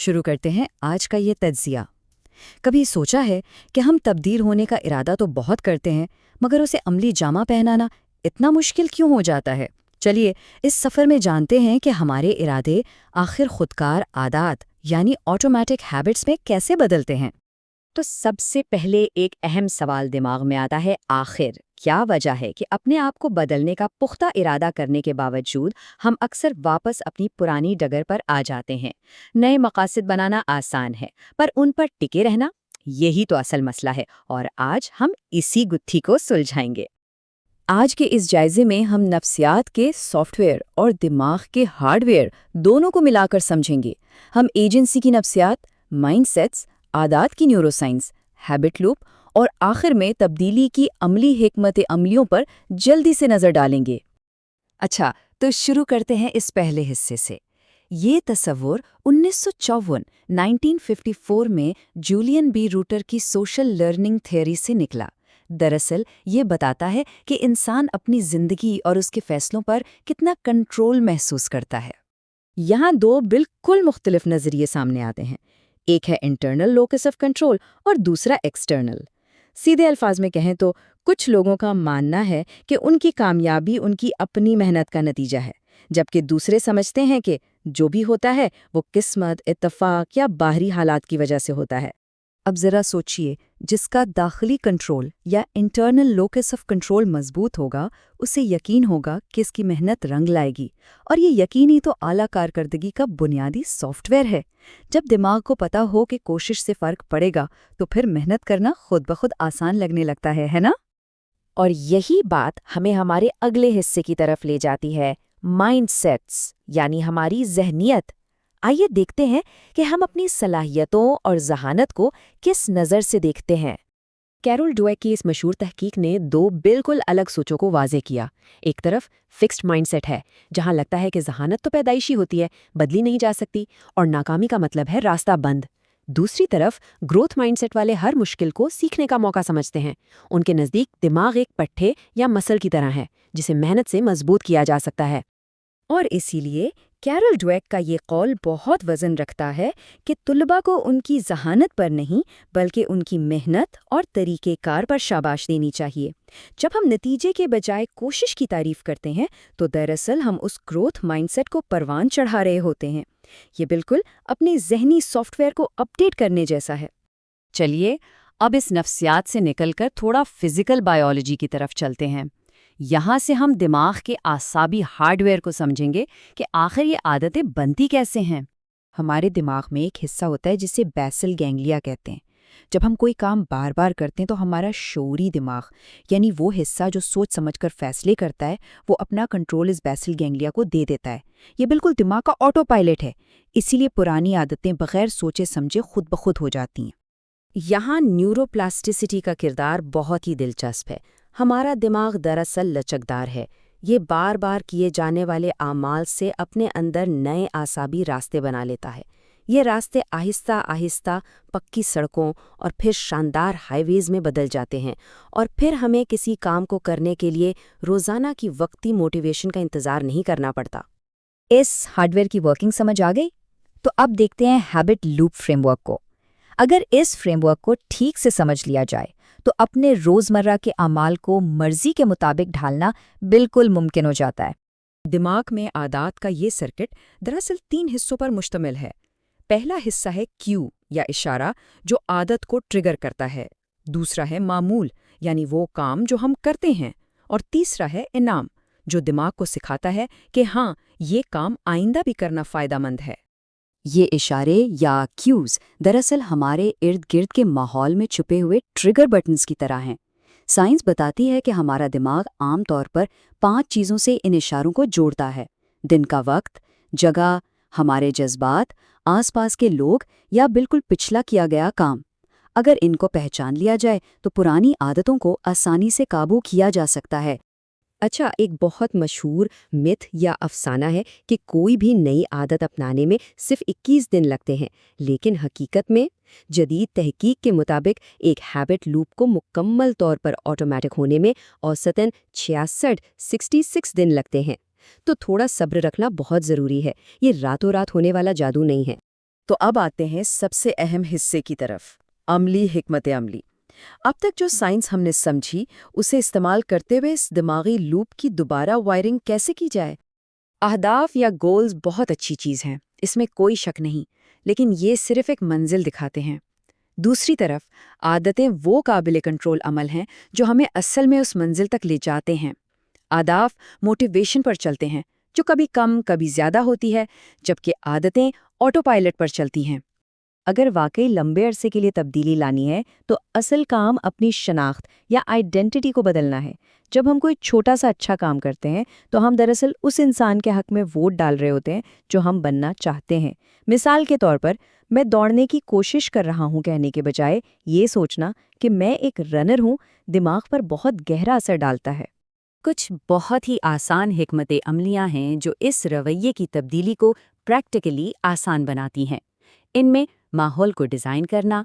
شروع کرتے ہیں آج کا یہ تجزیہ۔ کبھی سوچا ہے کہ ہم تبدیل ہونے کا ارادہ تو بہت کرتے ہیں، مگر اسے عملی جامہ پہنانا اتنا مشکل کیوں ہو جاتا ہے؟ چلیے اس سفر میں جانتے ہیں کہ ہمارے ارادے آخر خودکار عادات یعنی آٹومیٹک ہیبٹس میں کیسے بدلتے ہیں۔ تو سب سے پہلے ایک اہم سوال دماغ میں آتا ہے، آخر کیا وجہ ہے کہ اپنے آپ کو بدلنے کا پختہ ارادہ کرنے کے باوجود ہم اکثر واپس اپنی پرانی ڈگر پر آ جاتے ہیں؟ نئے مقاصد بنانا آسان ہے، پر ان پر ٹکے رہنا یہی تو اصل مسئلہ ہے، اور آج ہم اسی گتھی کو سلجھائیں گے۔ آج کے اس جائزے میں ہم نفسیات کے سافٹ ویئر اور دماغ کے ہارڈ ویئر دونوں کو ملا کر سمجھیں گے۔ ہم ایجنسی کی نفسیات، مائنڈ سیٹس، عادات کی نیورو سائنس، ہیبٹ لوپ اور آخر میں تبدیلی کی عملی حکمت عملیوں پر جلدی سے نظر ڈالیں گے۔ اچھا، تو شروع کرتے ہیں اس پہلے حصے سے۔ یہ تصور 1954 میں جولین بی روٹر کی سوشل لرننگ تھیوری سے نکلا۔ دراصل یہ بتاتا ہے کہ انسان اپنی زندگی اور اس کے فیصلوں پر کتنا کنٹرول محسوس کرتا ہے۔ یہاں دو بالکل مختلف نظریے سامنے آتے ہیں، ایک ہے انٹرنل لوکس آف کنٹرول اور دوسرا ایکسٹرنل۔ سیدھے الفاظ میں کہیں تو کچھ لوگوں کا ماننا ہے کہ ان کی کامیابی ان کی اپنی محنت کا نتیجہ ہے، جبکہ دوسرے سمجھتے ہیں کہ جو بھی ہوتا ہے وہ قسمت، اتفاق یا باہری حالات کی وجہ سے ہوتا ہے۔ اب ذرا سوچئے، جس کا داخلی کنٹرول یا انٹرنل لوکس آف کنٹرول مضبوط ہوگا، اسے یقین ہوگا کہ اس کی محنت رنگ لائے گی، اور یہ یقین ہی تو اعلیٰ کارکردگی کا بنیادی سافٹ ویئر ہے۔ جب دماغ کو پتا ہو کہ کوشش سے فرق پڑے گا تو پھر محنت کرنا خود بخود آسان لگنے لگتا ہے نا؟ اور یہی بات ہمیں ہمارے اگلے حصے کی طرف لے جاتی ہے، مائنڈ سیٹس یعنی ہماری ذہنیت۔ آئیے دیکھتے ہیں کہ ہم اپنی صلاحیتوں اور ذہانت کو کس نظر سے دیکھتے ہیں۔ کیرول ڈویک کی اس مشہور تحقیق نے دو بالکل الگ سوچوں کو واضح کیا۔ ایک طرف فکسڈ مائنڈ سیٹ ہے، جہاں لگتا ہے کہ ذہانت تو پیدائشی ہوتی ہے، بدلی نہیں جا سکتی، اور ناکامی کا مطلب ہے راستہ بند۔ دوسری طرف گروتھ مائنڈ سیٹ والے ہر مشکل کو سیکھنے کا موقع سمجھتے ہیں۔ ان کے نزدیک دماغ ایک پٹھے یا مسل کی طرح ہے، جسے محنت سے مضبوط کیا جا سکتا ہے۔ اور اسی لیے کیرول ڈویک کا یہ قول بہت وزن رکھتا ہے کہ طلباء کو ان کی ذہانت پر نہیں بلکہ ان کی محنت اور طریقہ کار پر شاباش دینی چاہیے۔ جب ہم نتیجے کے بجائے کوشش کی تعریف کرتے ہیں تو دراصل ہم اس گروتھ مائنڈ سیٹ کو پروان چڑھا رہے ہوتے ہیں۔ یہ بالکل اپنے ذہنی سافٹ ویئر کو اپڈیٹ کرنے جیسا ہے۔ چلیے اب اس نفسیات سے نکل کر تھوڑا فزیکل بائیولوجی کی طرف چلتے ہیں۔ یہاں سے ہم دماغ کے اعصابی ہارڈ ویئر کو سمجھیں گے کہ آخر یہ عادتیں بنتی کیسے ہیں۔ ہمارے دماغ میں ایک حصہ ہوتا ہے جسے بیسل گینگلیا کہتے ہیں۔ جب ہم کوئی کام بار بار کرتے ہیں تو ہمارا شعوری دماغ، یعنی وہ حصہ جو سوچ سمجھ کر فیصلے کرتا ہے، وہ اپنا کنٹرول اس بیسل گینگلیا کو دے دیتا ہے۔ یہ بالکل دماغ کا آٹو پائلٹ ہے، اسی لیے پرانی عادتیں بغیر سوچے سمجھے خود بخود ہو جاتی ہیں۔ یہاں نیورو پلاسٹیسٹی کا کردار بہت ہی دلچسپ ہے۔ ہمارا دماغ دراصل لچکدار ہے، یہ بار بار کیے جانے والے اعمال سے اپنے اندر نئے اعصابی راستے بنا لیتا ہے۔ یہ راستے آہستہ آہستہ پکی سڑکوں اور پھر شاندار ہائی ویز میں بدل جاتے ہیں، اور پھر ہمیں کسی کام کو کرنے کے لیے روزانہ کی وقتی موٹیویشن کا انتظار نہیں کرنا پڑتا۔ اس ہارڈ ویئر کی ورکنگ سمجھ آ گئی؟ تو اب دیکھتے ہیں ہیبٹ لوپ فریم ورک کو۔ اگر اس فریم ورک کو ٹھیک سے سمجھ لیا جائے تو اپنے روزمرہ کے اعمال کو مرضی کے مطابق ڈھالنا بالکل ممکن ہو جاتا ہے۔ دماغ میں عادات کا یہ سرکٹ دراصل 3 حصوں پر مشتمل ہے۔ پہلا حصہ ہے کیو یا اشارہ، جو عادت کو ٹریگر کرتا ہے۔ دوسرا ہے معمول، یعنی وہ کام جو ہم کرتے ہیں، اور تیسرا ہے انعام، جو دماغ کو سکھاتا ہے کہ ہاں یہ کام آئندہ بھی کرنا فائدہ مند ہے۔ یہ اشارے یا کیوز دراصل ہمارے ارد گرد کے ماحول میں چھپے ہوئے ٹریگر بٹنز کی طرح ہیں۔ سائنس بتاتی ہے کہ ہمارا دماغ عام طور پر 5 چیزوں سے ان اشاروں کو جوڑتا ہے: دن کا وقت، جگہ، ہمارے جذبات، آس پاس کے لوگ، یا بالکل پچھلا کیا گیا کام۔ اگر ان کو پہچان لیا جائے تو پرانی عادتوں کو آسانی سے قابو کیا جا سکتا ہے۔ اچھا، ایک بہت مشہور متھ یا افسانہ ہے کہ کوئی بھی نئی عادت اپنانے میں صرف 21 دن لگتے ہیں، لیکن حقیقت میں جدید تحقیق کے مطابق ایک ہیبٹ لوپ کو مکمل طور پر آٹومیٹک ہونے میں اوسطاً 66 دن لگتے ہیں۔ تو تھوڑا صبر رکھنا بہت ضروری ہے، یہ راتوں رات ہونے والا جادو نہیں ہے۔ تو اب آتے ہیں سب سے اہم حصے کی طرف، عملی حکمت عملی۔ اب تک جو سائنس ہم نے سمجھی، اسے استعمال کرتے ہوئے اس دماغی لوپ کی دوبارہ وائرنگ کیسے کی جائے؟ اہداف یا گولز بہت اچھی چیز ہیں، اس میں کوئی شک نہیں، لیکن یہ صرف ایک منزل دکھاتے ہیں۔ دوسری طرف عادتیں وہ قابل کنٹرول عمل ہیں جو ہمیں اصل میں اس منزل تک لے جاتے ہیں۔ اہداف موٹیویشن پر چلتے ہیں، جو کبھی کم کبھی زیادہ ہوتی ہے، جبکہ عادتیں آٹو پائلٹ پر چلتی ہیں۔ اگر واقعی لمبے عرصے کے لیے تبدیلی لانی ہے تو اصل کام اپنی شناخت یا آئیڈینٹی کو بدلنا ہے۔ جب ہم کوئی چھوٹا سا اچھا کام کرتے ہیں تو ہم دراصل اس انسان کے حق میں ووٹ ڈال رہے ہوتے ہیں جو ہم بننا چاہتے ہیں۔ مثال کے طور پر، میں دوڑنے کی کوشش کر رہا ہوں کہنے کے بجائے یہ سوچنا کہ میں ایک رنر ہوں، دماغ پر بہت گہرا اثر ڈالتا ہے۔ کچھ بہت ہی آسان حکمت عملیاں ہیں جو اس رویے کی تبدیلی کو پریکٹیکلی آسان بناتی ہیں۔ ان میں ماحول کو ڈیزائن کرنا،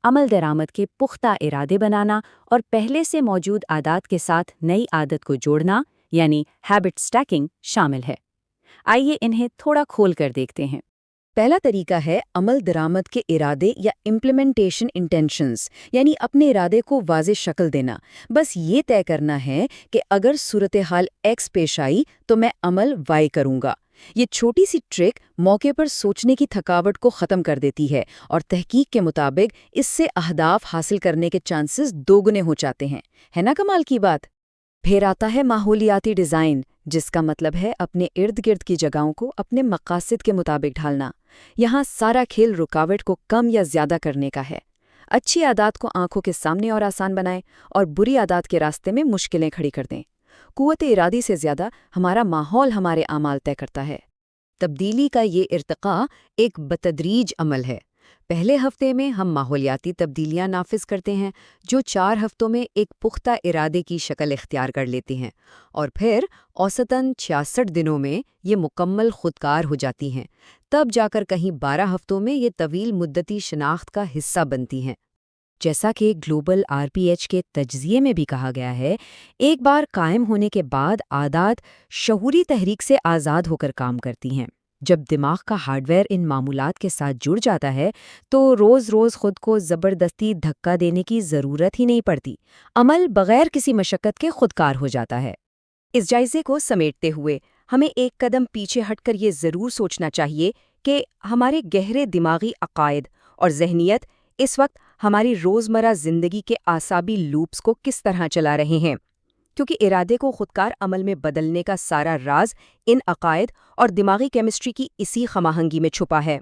عمل درآمد کے پختہ ارادے بنانا اور پہلے سے موجود عادات کے ساتھ نئی عادت کو جوڑنا یعنی ہیبٹ اسٹیکنگ شامل ہے۔ آئیے انہیں تھوڑا کھول کر دیکھتے ہیں۔ پہلا طریقہ ہے عمل درآمد کے ارادے یا امپلیمنٹیشن انٹینشنز، یعنی اپنے ارادے کو واضح شکل دینا۔ بس یہ طے کرنا ہے کہ اگر صورتحال ایکس پیش آئی تو میں عمل وائی کروں گا۔ یہ چھوٹی سی ٹرک موقع پر سوچنے کی تھکاوٹ کو ختم کر دیتی ہے اور تحقیق کے مطابق اس سے اہداف حاصل کرنے کے چانسز دوگنے ہو جاتے ہیں۔ ہے نا کمال کی بات؟ پھر آتا ہے ماحولیاتی ڈیزائن، جس کا مطلب ہے اپنے ارد گرد کی جگہوں کو اپنے مقاصد کے مطابق ڈھالنا۔ یہاں سارا کھیل رکاوٹ کو کم یا زیادہ کرنے کا ہے۔ اچھی عادات کو آنکھوں کے سامنے اور آسان بنائیں اور بری عادات کے راستے میں مشکلیں کھڑی کر دیں۔ قوت ارادی سے زیادہ ہمارا ماحول ہمارے اعمال طے کرتا ہے۔ تبدیلی کا یہ ارتقاء ایک بتدریج عمل ہے۔ پہلے ہفتے میں ہم ماحولیاتی تبدیلیاں نافذ کرتے ہیں جو 4 ہفتوں میں ایک پختہ ارادے کی شکل اختیار کر لیتی ہیں، اور پھر اوسطاً 66 دنوں میں یہ مکمل خودکار ہو جاتی ہیں۔ تب جا کر کہیں 12 ہفتوں میں یہ طویل مدتی شناخت کا حصہ بنتی ہیں۔ جیسا کہ گلوبل RPH کے تجزیے میں بھی کہا گیا ہے، ایک بار قائم ہونے کے بعد عادات شعوری تحریک سے آزاد ہو کر کام کرتی ہیں۔ جب دماغ کا ہارڈ ویئر ان معمولات کے ساتھ جڑ جاتا ہے تو روز روز خود کو زبردستی دھکا دینے کی ضرورت ہی نہیں پڑتی۔ عمل بغیر کسی مشقت کے خودکار ہو جاتا ہے۔ اس جائزے کو سمیٹتے ہوئے ہمیں ایک قدم پیچھے ہٹ کر یہ ضرور سوچنا چاہیے کہ ہمارے گہرے دماغی عقائد اور ذہنیت اس وقت ہماری روزمرہ زندگی کے اعصابی لوپس کو کس طرح چلا رہے ہیں، کیونکہ ارادے کو خودکار عمل میں بدلنے کا سارا راز ان عقائد اور دماغی کیمسٹری کی اسی خماہنگی میں چھپا ہے۔